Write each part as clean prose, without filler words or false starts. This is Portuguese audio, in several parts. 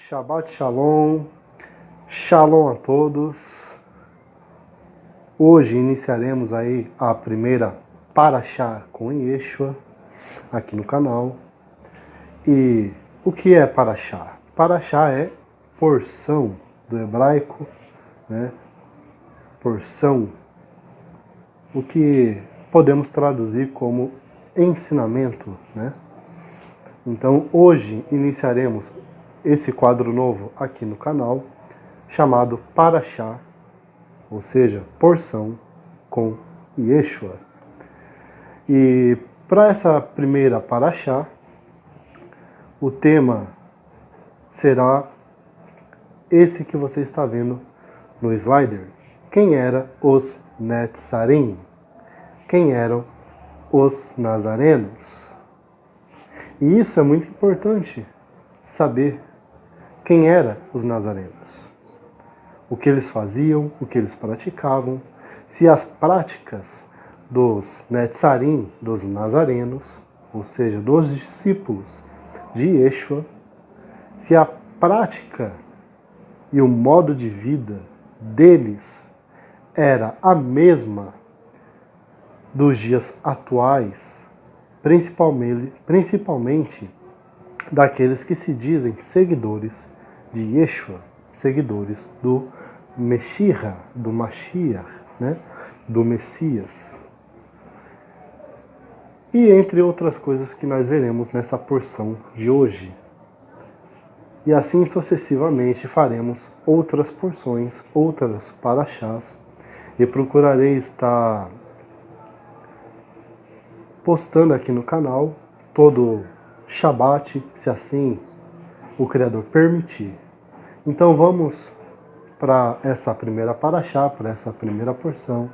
Shabbat Shalom, Shalom a todos. Hoje iniciaremos aí a primeira Parashá com Yeshua aqui no canal. E o que é Parashá? Parashá é porção do hebraico, né? Porção, o que podemos traduzir como ensinamento, né? Então hoje iniciaremos esse quadro novo aqui no canal, chamado Parashá, ou seja, porção com Yeshua. E para essa primeira Parashá, o tema será esse que você está vendo no slider. Quem eram os Netzarim? Quem eram os nazarenos? E isso é muito importante saber quem eram os nazarenos. O que eles faziam, o que eles praticavam, se as práticas dos Netzarim, dos nazarenos, ou seja, dos discípulos de Yeshua, se a prática e o modo de vida deles era a mesma dos dias atuais, principalmente daqueles que se dizem seguidores de Yeshua, seguidores do Meshiach, do Mashiach, né? Do Messias. E entre outras coisas que nós veremos nessa porção de hoje. E assim sucessivamente faremos outras porções, outras parashás, e procurarei estar postando aqui no canal todo Shabbat, se assim o Criador permitir. Então vamos para essa primeira parashá, para essa primeira porção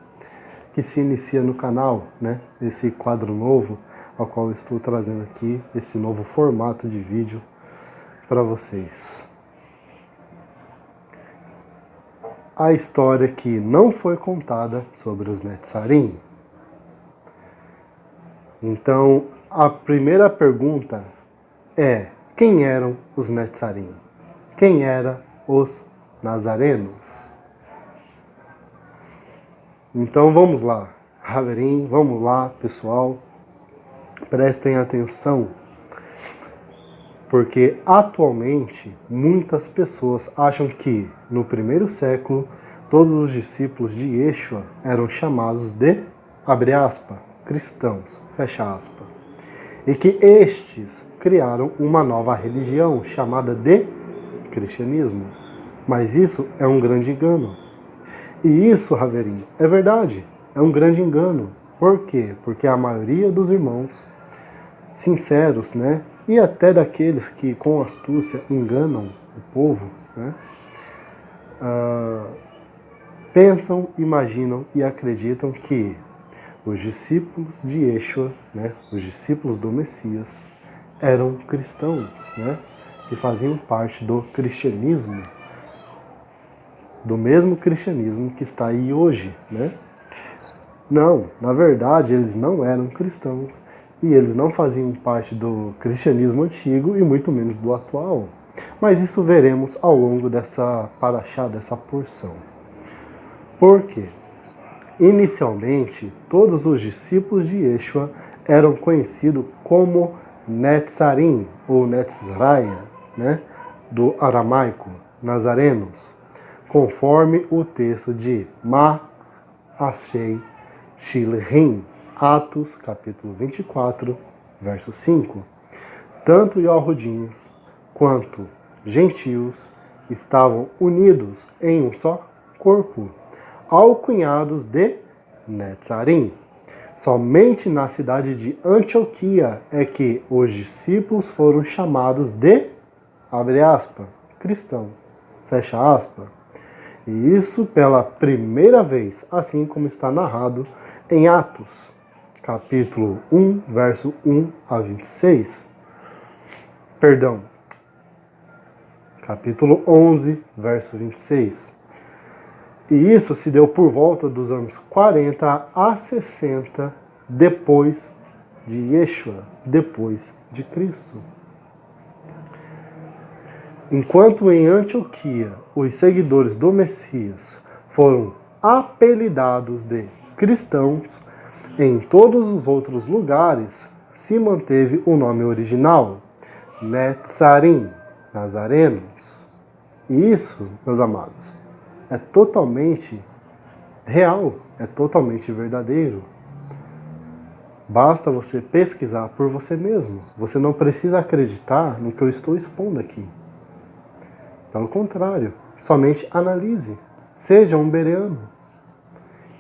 que se inicia no canal, né? Esse quadro novo ao qual eu estou trazendo aqui, esse novo formato de vídeo para vocês. A história que não foi contada sobre os Netzarim. Então, a primeira pergunta é: quem eram os Netzarim? Quem eram os nazarenos? Então vamos lá, Haverim, vamos lá, pessoal. Prestem atenção, porque atualmente muitas pessoas acham que no primeiro século todos os discípulos de Yeshua eram chamados de, abre aspas, cristãos, fecha aspas. E que estes criaram uma nova religião chamada de cristianismo. Mas isso é um grande engano. E isso, Haverim, é verdade, é um grande engano. Por quê? Porque a maioria dos irmãos sinceros, né, e até daqueles que com astúcia enganam o povo, né, pensam, imaginam e acreditam que os discípulos de Yeshua, né, os discípulos do Messias, eram cristãos, né, que faziam parte do cristianismo, do mesmo cristianismo que está aí hoje, né? Não, na verdade eles não eram cristãos e eles não faziam parte do cristianismo antigo e muito menos do atual. Mas isso veremos ao longo dessa parashá, dessa porção. Por quê? Inicialmente, todos os discípulos de Yeshua eram conhecidos como Netzarim, ou Netzraia, né, do aramaico, nazarenos, conforme o texto de Ma'aseh Shilhim, Atos, capítulo 24, verso 5. Tanto Yahudins quanto gentios estavam unidos em um só corpo, alcunhados de Netzarim. Somente na cidade de Antioquia é que os discípulos foram chamados de, abre aspas, cristão, fecha aspas. E isso pela primeira vez, assim como está narrado em Atos, capítulo 1, verso 1 a 26. Perdão, capítulo 11, verso 26. E isso se deu por volta dos anos 40 a 60 depois de Yeshua, depois de Cristo. Enquanto em Antioquia os seguidores do Messias foram apelidados de cristãos, em todos os outros lugares se manteve o nome original, Netzarim, Nazarenos. E isso, meus amados, é totalmente real, é totalmente verdadeiro. Basta você pesquisar por você mesmo. Você não precisa acreditar no que eu estou expondo aqui. Pelo contrário, somente analise. Seja um bereano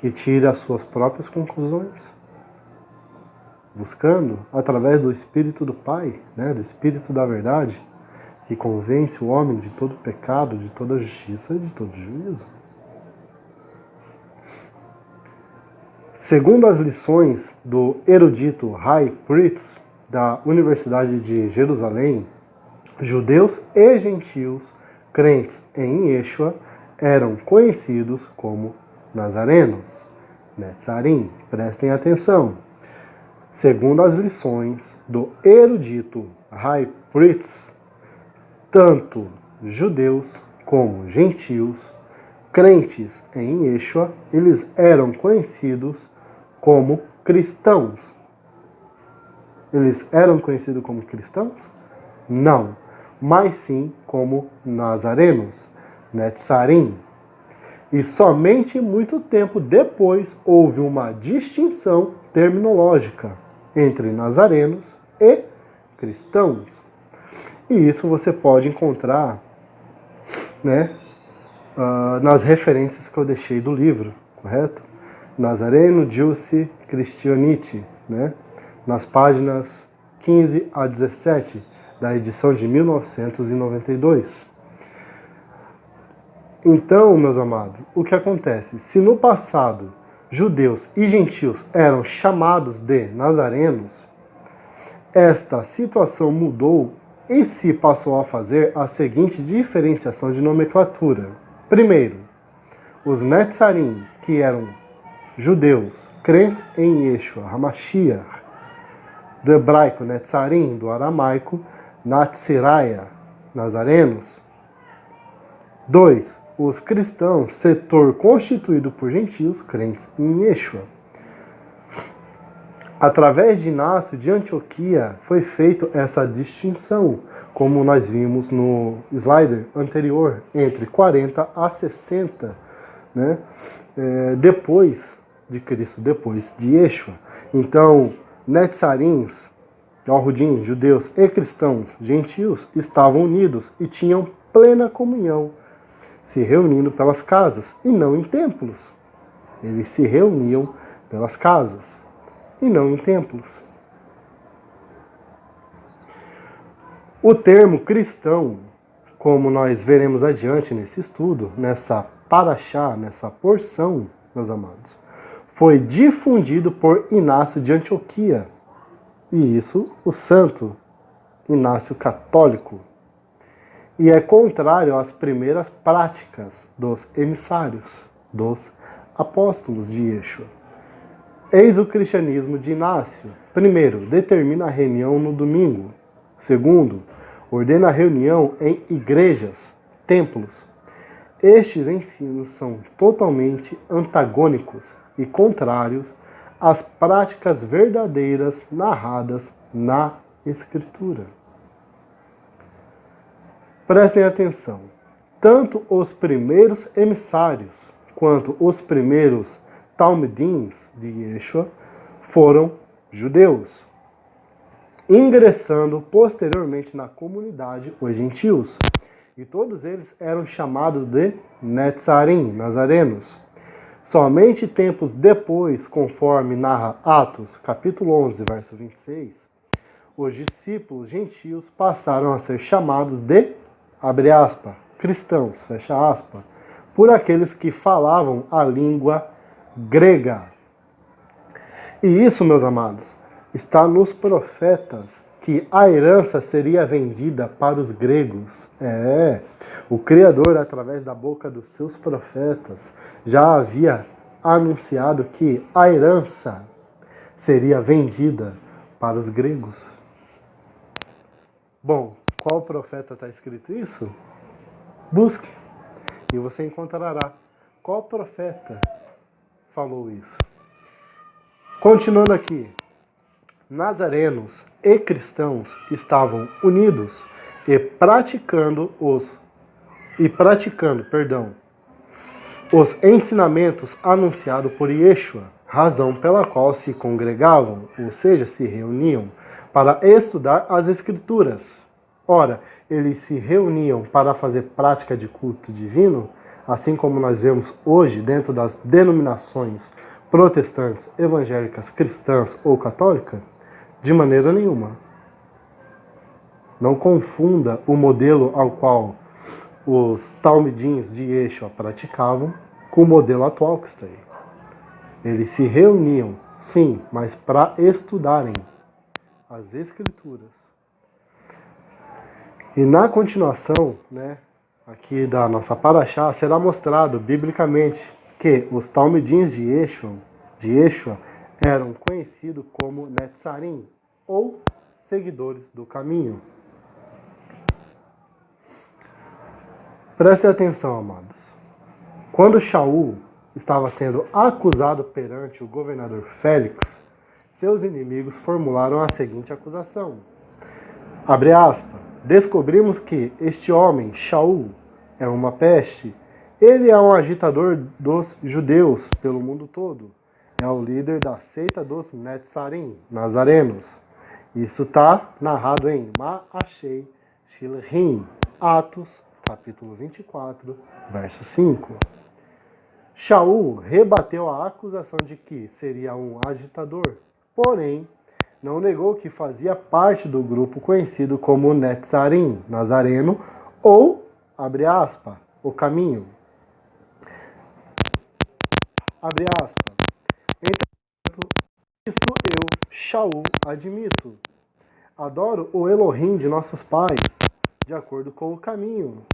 e tire as suas próprias conclusões. Buscando, através do Espírito do Pai, do Espírito da verdade, que convence o homem de todo pecado, de toda justiça e de todo juízo. Segundo as lições do erudito Ray Pritz, da Universidade de Jerusalém, judeus e gentios crentes em Yeshua eram conhecidos como nazarenos, Netzarim. Prestem atenção. Segundo as lições do erudito Ray Pritz, tanto judeus como gentios crentes em Yeshua, eles eram conhecidos como cristãos. Eles eram conhecidos como cristãos? Não, mas sim como nazarenos, Netzarim. E somente muito tempo depois houve uma distinção terminológica entre nazarenos e cristãos. E isso você pode encontrar, nas referências que eu deixei do livro, correto? Nazareno Giusi Christianity, nas páginas 15 a 17 da edição de 1992. Então, meus amados, o que acontece? Se no passado judeus e gentios eram chamados de nazarenos, esta situação mudou e se passou a fazer a seguinte diferenciação de nomenclatura. Primeiro, os Netzarim, que eram judeus, crentes em Yeshua HaMashiach, do hebraico Netzarim, do aramaico Natsiraya, nazarenos. 2. Os cristãos, setor constituído por gentios, crentes em Yeshua. Através de Inácio de Antioquia foi feita essa distinção, como nós vimos no slider anterior, entre 40 a 60, depois de Cristo, depois de Yeshua. Então, Netzarins, Yahudim, judeus e cristãos, gentios, estavam unidos e tinham plena comunhão, se reunindo pelas casas e não em templos. Eles se reuniam pelas casas e não em templos. O termo cristão, como nós veremos adiante nesse estudo, nessa paraxá, nessa porção, meus amados, foi difundido por Inácio de Antioquia. E isso, o santo Inácio católico. E é contrário às primeiras práticas dos emissários, dos apóstolos de Yeshua. Eis o cristianismo de Inácio. Primeiro, determina a reunião no domingo. Segundo, ordena a reunião em igrejas, templos. Estes ensinos são totalmente antagônicos e contrários às práticas verdadeiras narradas na Escritura. Prestem atenção. Tanto os primeiros emissários quanto os primeiros talmidins de Yeshua foram judeus, ingressando posteriormente na comunidade os gentios. E todos eles eram chamados de Netzarim, nazarenos. Somente tempos depois, conforme narra Atos, capítulo 11, verso 26, os discípulos gentios passaram a ser chamados de, abre aspas, cristãos, fecha aspas, por aqueles que falavam a língua grega. E isso, meus amados, está nos profetas, que a herança seria vendida para os gregos. O Criador, através da boca dos seus profetas, já havia anunciado que a herança seria vendida para os gregos. Bom, qual profeta está escrito isso? Busque e você encontrará qual profeta falou isso. Continuando aqui, nazarenos e cristãos estavam unidos e praticando os ensinamentos anunciados por Yeshua, razão pela qual se congregavam, ou seja, se reuniam para estudar as Escrituras. Ora, eles se reuniam para fazer prática de culto divino, assim como nós vemos hoje dentro das denominações protestantes, evangélicas, cristãs ou católicas? De maneira nenhuma. Não confunda o modelo ao qual os talmidins de Yeshua praticavam com o modelo atual que está aí. Eles se reuniam, sim, mas para estudarem as Escrituras. E na continuação, aqui da nossa paraxá, será mostrado biblicamente que os talmidins de Yeshua eram conhecidos como Netzarim, ou seguidores do caminho. Prestem atenção, amados. Quando Shaul estava sendo acusado perante o governador Félix, seus inimigos formularam a seguinte acusação. Abre aspas. Descobrimos que este homem, Shaul, é uma peste. Ele é um agitador dos judeus pelo mundo todo. É o líder da seita dos Netzarim, nazarenos. Isso está narrado em Ma'ashei Shilhim, Atos, capítulo 24, verso 5. Shaul rebateu a acusação de que seria um agitador, porém, não negou que fazia parte do grupo conhecido como Netzarim, nazareno, ou, abre aspas, o caminho. Abre aspas. Entretanto, isso eu, Shaul, admito. Adoro o Elohim de nossos pais, de acordo com o caminho.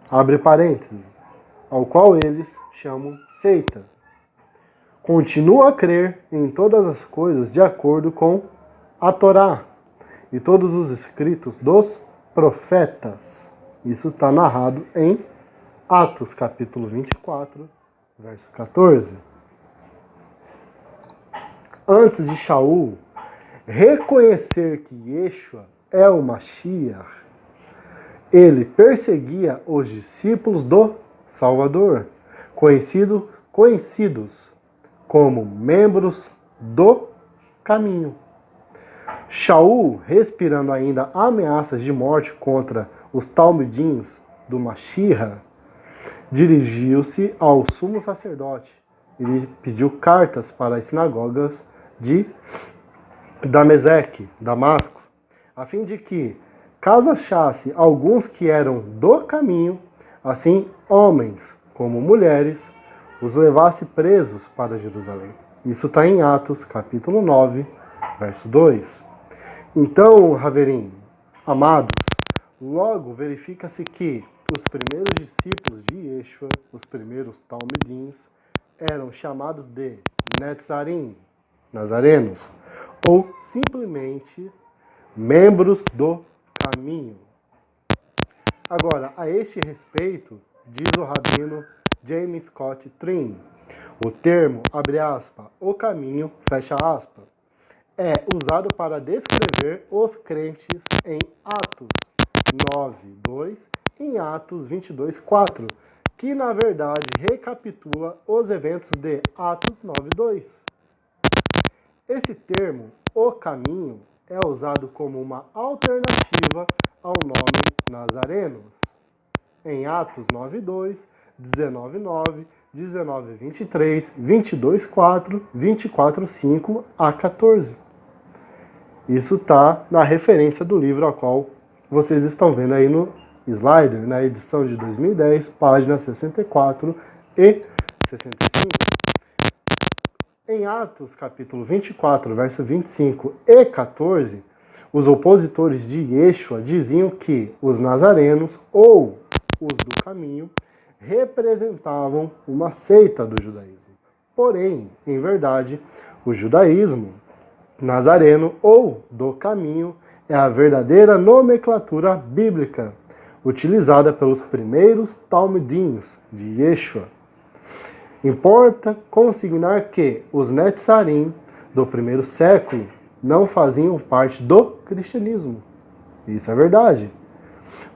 Abre parênteses, ao qual eles chamam seita. Continuo a crer em todas as coisas de acordo com a Torá e todos os escritos dos profetas. Isso está narrado em Atos, capítulo 24, verso 14. Antes de Shaul reconhecer que Yeshua é o Mashiach, ele perseguia os discípulos do Salvador, conhecidos como membros do caminho. Shaul, respirando ainda ameaças de morte contra os talmidins do Mashiach, dirigiu-se ao sumo sacerdote. Ele pediu cartas para as sinagogas de Dameseque, Damasco, a fim de que, caso achasse alguns que eram do caminho, assim homens como mulheres, os levasse presos para Jerusalém. Isso está em Atos, capítulo 9, verso 2. Então, Haverim, amados, logo verifica-se que os primeiros discípulos de Yeshua, os primeiros talmidins, eram chamados de Netzarim, nazarenos, ou simplesmente membros do caminho. Agora, a este respeito, diz o rabino James Scott Trim, o termo, abre aspas, o caminho, fecha aspas, é usado para descrever os crentes em Atos 9:2 e em Atos 22:4, que na verdade recapitula os eventos de Atos 9:2. Esse termo, o caminho, é usado como uma alternativa ao nome Nazarenos. Em Atos 9:2, 19:9, 19:23, 22:4, 24:5 a 14. Isso está na referência do livro a qual vocês estão vendo aí no slider, na edição de 2010, páginas 64 e 65. Em Atos, capítulo 24, verso 25 e 14, os opositores de Yeshua diziam que os nazarenos, ou os do caminho, representavam uma seita do judaísmo. Porém, em verdade, o judaísmo nazareno ou do caminho é a verdadeira nomenclatura bíblica, utilizada pelos primeiros talmidins de Yeshua. Importa consignar que os Netzarim do primeiro século não faziam parte do cristianismo. Isso é verdade.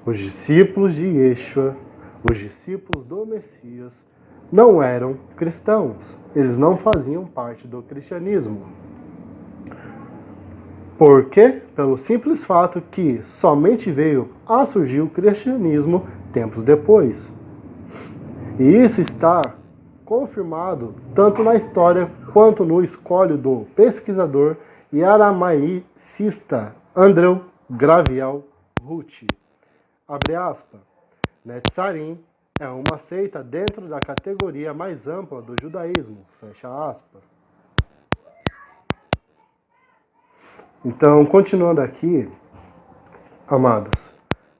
Os discípulos de Yeshua, os discípulos do Messias, não eram cristãos. Eles não faziam parte do cristianismo. Por quê? Pelo simples fato que somente veio a surgir o cristianismo tempos depois. E isso está confirmado tanto na história quanto no escolho do pesquisador e aramaicista Andrew Graviel Ruth. Abre aspas. Netzarim é uma seita dentro da categoria mais ampla do judaísmo. Fecha aspas. Então, continuando aqui, amados,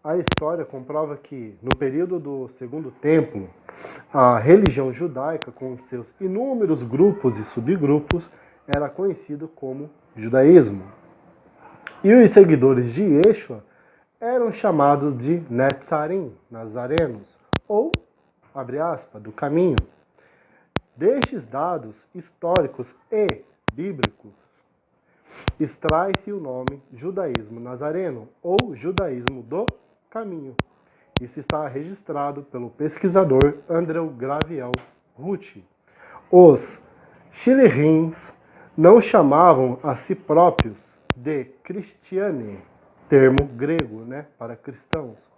a história comprova que, no período do Segundo Templo, a religião judaica, com seus inúmeros grupos e subgrupos, era conhecido como judaísmo. E os seguidores de Yeshua eram chamados de Netzarim, nazarenos, ou, abre aspas, do caminho. Destes dados históricos e bíblicos, extrai-se o nome judaísmo nazareno, ou judaísmo do caminho. Isso está registrado pelo pesquisador Andrew Graviel Ruth. Os shilhins não chamavam a si próprios de cristiane, termo grego, para cristãos.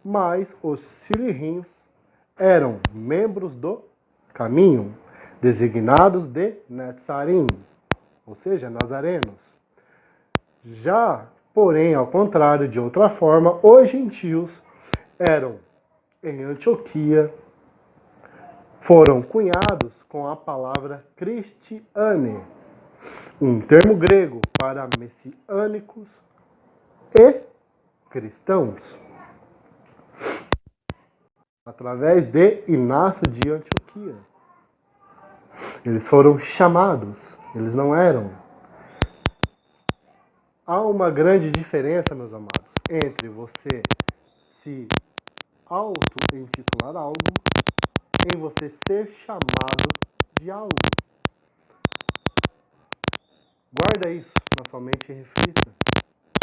Mas os shilhins eram membros do caminho, designados de Netzarim, ou seja, nazarenos. Já, porém, ao contrário, de outra forma, os gentios eram, em Antioquia, foram cunhados com a palavra cristiane, um termo grego para messiânicos e cristãos, através de Inácio de Antioquia. Eles foram chamados, eles não eram. Há uma grande diferença, meus amados, entre você se auto-intitular algo e você ser chamado de algo. Guarda isso na sua mente e reflita.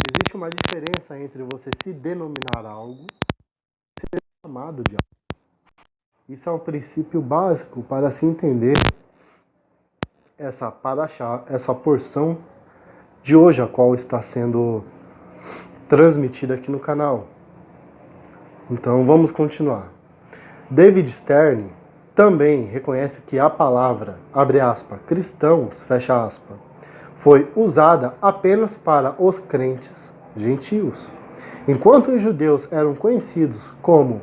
Existe uma diferença entre você se denominar algo e ser chamado de algo. Isso é um princípio básico para se entender essa paraxá, essa porção de hoje, a qual está sendo transmitida aqui no canal. Então vamos continuar. David Stern também reconhece que a palavra, abre aspas, cristãos, fecha aspas, foi usada apenas para os crentes gentios. Enquanto os judeus eram conhecidos como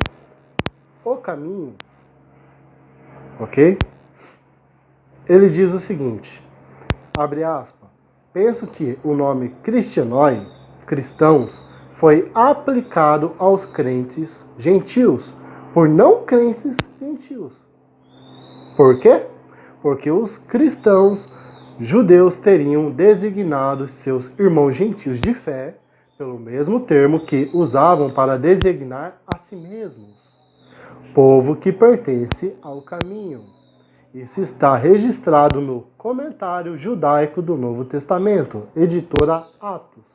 o caminho, ok? Ele diz o seguinte, abre aspas, penso que o nome cristianoi, cristãos, foi aplicado aos crentes gentios, por não crentes gentios. Por quê? Porque os cristãos judeus teriam designado seus irmãos gentios de fé pelo mesmo termo que usavam para designar a si mesmos, povo que pertence ao caminho. Isso está registrado no Comentário Judaico do Novo Testamento, editora Atos,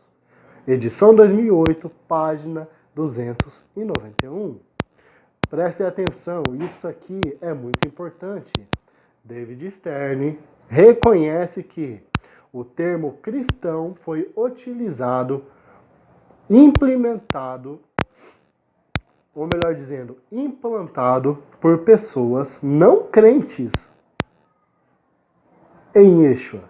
edição 2008, página 291. Preste atenção, isso aqui é muito importante. David Stern reconhece que o termo cristão foi utilizado, implementado, ou melhor dizendo, implantado por pessoas não crentes em Yeshua.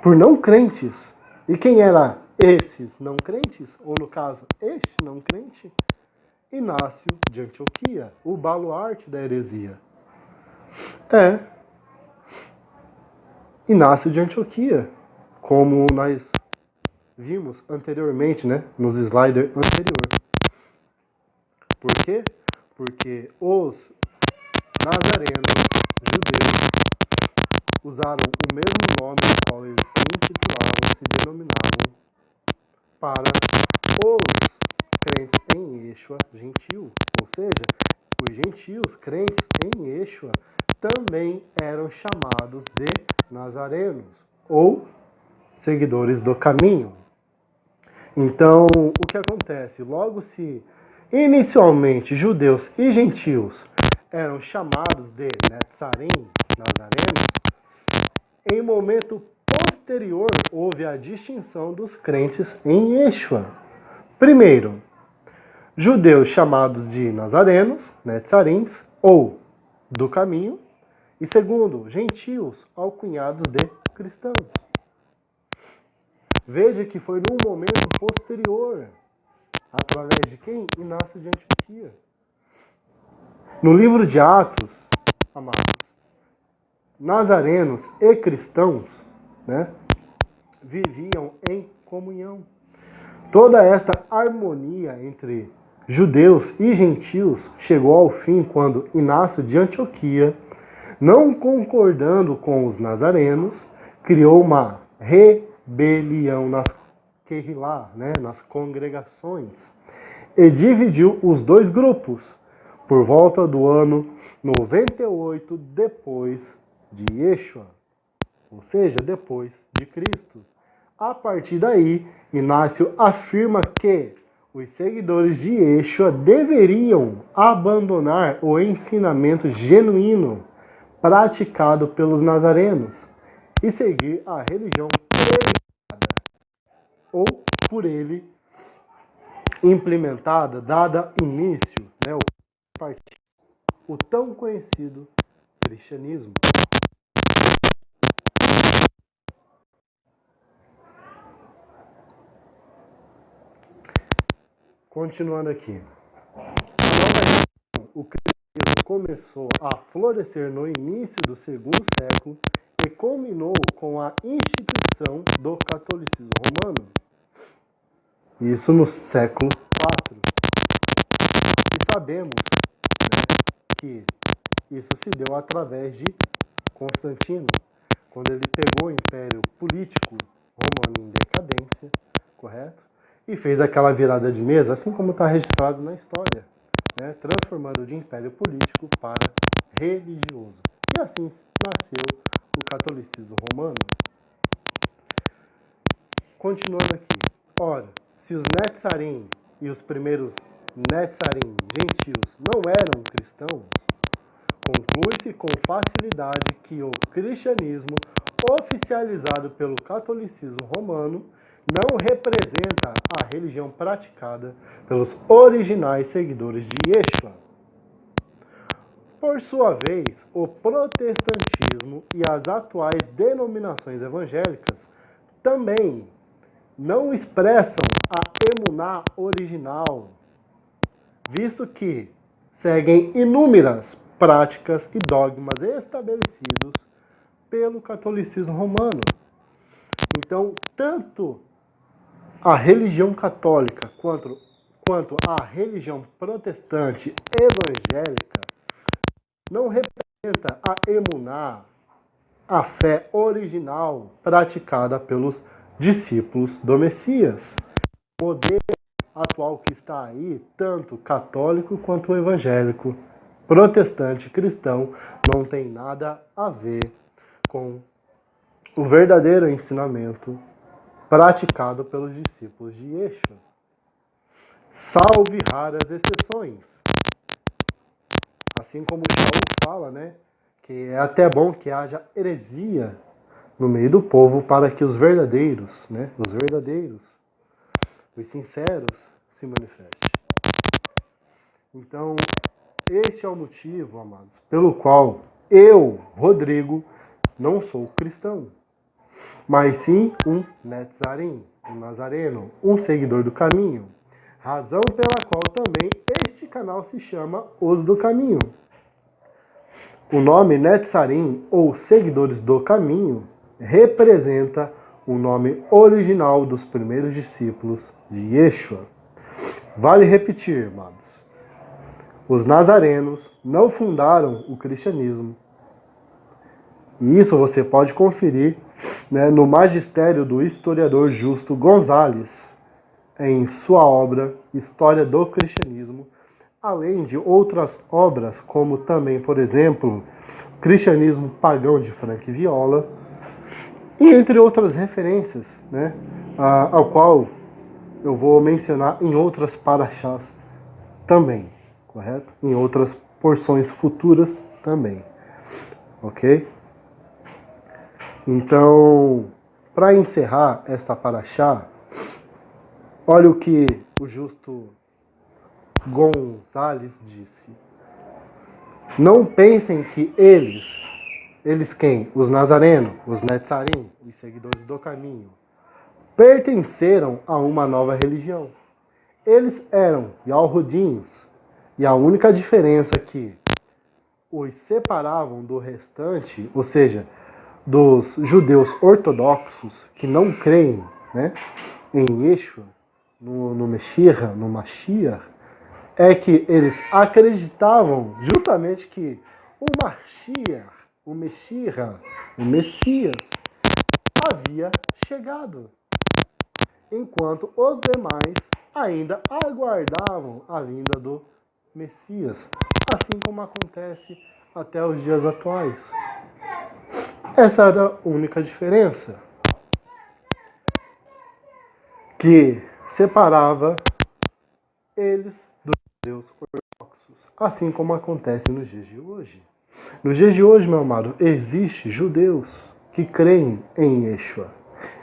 Por não crentes. E quem era esses não crentes? Ou no caso, este não crente? Inácio de Antioquia, o baluarte da heresia. Inácio de Antioquia, como nós vimos anteriormente, nos sliders anteriores. Por quê? Porque os nazarenos judeus usaram o mesmo nome no qual eles se intitulavam, se denominavam para os crentes em Yeshua gentil, ou seja, os gentios crentes em Yeshua também eram chamados de nazarenos, ou seguidores do caminho. Então, o que acontece? Logo se inicialmente judeus e gentios eram chamados de Netzarim, nazarenos, em momento posterior houve a distinção dos crentes em Yeshua. Primeiro, judeus chamados de nazarenos, Netzarins, ou do caminho, e segundo, gentios alcunhados de cristãos. Veja que foi num momento posterior, através de quem? Inácio de Antioquia. No livro de Atos, amados, nazarenos e cristãos, né, viviam em comunhão. Toda esta harmonia entre judeus e gentios chegou ao fim quando Inácio de Antioquia, não concordando com os nazarenos, criou uma rebelião nas Kehilá, né, nas congregações, e dividiu os dois grupos por volta do ano 98 depois de Yeshua, ou seja, depois de Cristo. A partir daí, Inácio afirma que os seguidores de Yeshua deveriam abandonar o ensinamento genuíno praticado pelos nazarenos e seguir a religião pregada ou por ele implementada, dada início, né, o tão conhecido cristianismo. Continuando aqui. O cristianismo começou a florescer no início do segundo século e culminou com a instituição do catolicismo romano. Isso no século IV. E sabemos, né, que isso se deu através de Constantino, quando ele pegou o império político romano em decadência, correto? E fez aquela virada de mesa, assim como está registrado na história, né, transformando de império político para religioso. E assim nasceu o catolicismo romano. Continuando aqui. Ora, se os Netzarim e os primeiros Netzarim gentios não eram cristãos, conclui-se com facilidade que o cristianismo, oficializado pelo catolicismo romano, não representa a religião praticada pelos originais seguidores de Yeshua. Por sua vez, o protestantismo e as atuais denominações evangélicas também não expressam a emuná original, visto que seguem inúmeras práticas e dogmas estabelecidos pelo catolicismo romano. Então, tanto a religião católica quanto a religião protestante evangélica não representa a emuná, a fé original praticada pelos discípulos do Messias. O modelo atual que está aí, tanto católico quanto evangélico, protestante, cristão, não tem nada a ver com o verdadeiro ensinamento praticado pelos discípulos de Yeshua. Salve raras exceções. Assim como Paulo fala, né, que é até bom que haja heresia no meio do povo para que os verdadeiros, né, os sinceros, se manifestem. Então, este é o motivo, amados, pelo qual eu, Rodrigo, não sou cristão, mas sim um Netzarim, um nazareno, um seguidor do caminho. Razão pela qual também este canal se chama Os do Caminho. O nome Netzarim, ou Seguidores do Caminho, representa o nome original dos primeiros discípulos de Yeshua. Vale repetir, amados. Os nazarenos não fundaram o cristianismo. E isso você pode conferir, né, no magistério do historiador Justo Gonzalez. em sua obra História do Cristianismo, além de outras obras, como também, por exemplo, Cristianismo Pagão de Frank Viola, e entre outras referências, né, ao qual eu vou mencionar em outras paraxás também, correto? Em outras porções futuras também, ok? Então, para encerrar esta paraxá, olha o que o justo Gonzales disse. Não pensem que eles quem? Os nazarenos, os netzarim, os seguidores do caminho, pertenceram a uma nova religião. Eles eram Yalhudins, e a única diferença que os separavam do restante, ou seja, dos judeus ortodoxos que não creem, né, em Yeshua, no Mashiach, é que eles acreditavam justamente que o Mashiach, o Messias, havia chegado, enquanto os demais ainda aguardavam a vinda do Messias, assim como acontece até os dias atuais. Essa era a única diferença que separava eles dos judeus ortodoxos, assim como acontece nos dias de hoje. Nos dias de hoje, meu amado, existem judeus que creem em Yeshua.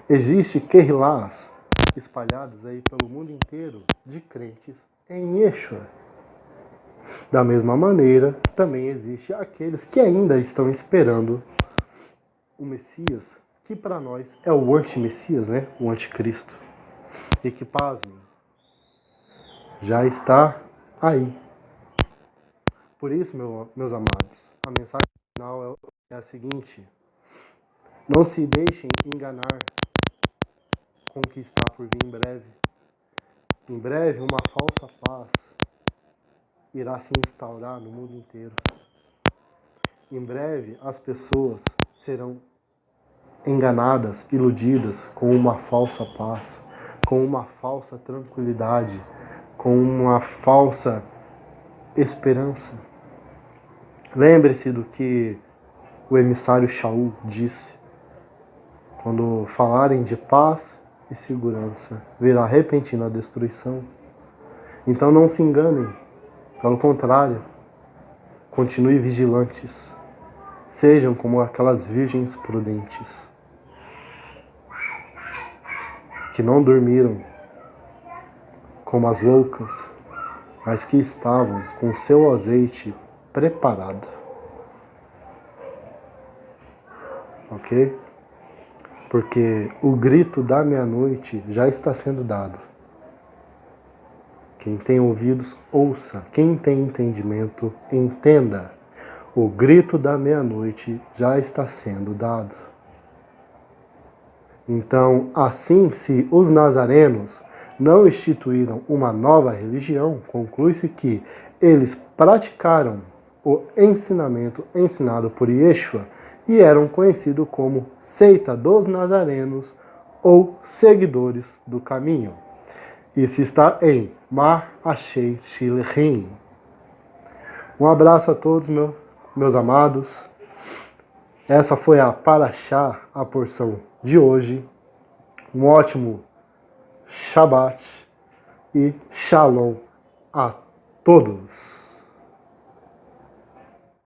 Existem querrilás espalhados aí pelo mundo inteiro de crentes em Yeshua. Da mesma maneira, também existem aqueles que ainda estão esperando o Messias, que para nós é o anti-Messias, né? O anticristo. E que, pasmem, já está aí. Por isso, meus amados, a mensagem final é a seguinte: não se deixem enganar com o que está por vir em breve. Em breve, uma falsa paz irá se instaurar no mundo inteiro. Em breve, as pessoas serão enganadas, iludidas com uma falsa paz, com uma falsa tranquilidade, com uma falsa esperança. Lembre-se do que o emissário Shaul disse: quando falarem de paz e segurança, virá repentina destruição. Então não se enganem, pelo contrário, continue vigilantes, sejam como aquelas virgens prudentes, que não dormiram como as loucas, mas que estavam com seu azeite preparado. Ok? Porque o grito da meia-noite já está sendo dado. Quem tem ouvidos, ouça. Quem tem entendimento, entenda. O grito da meia-noite já está sendo dado. Então, assim, se os nazarenos não instituíram uma nova religião, conclui-se que eles praticaram o ensinamento ensinado por Yeshua e eram conhecidos como seita dos nazarenos ou seguidores do caminho. Isso está em Ma'ashei Shilchim. Um abraço a todos, meus amados. Essa foi a Paraxá, a porção de hoje. Um ótimo Shabbat e Shalom a todos.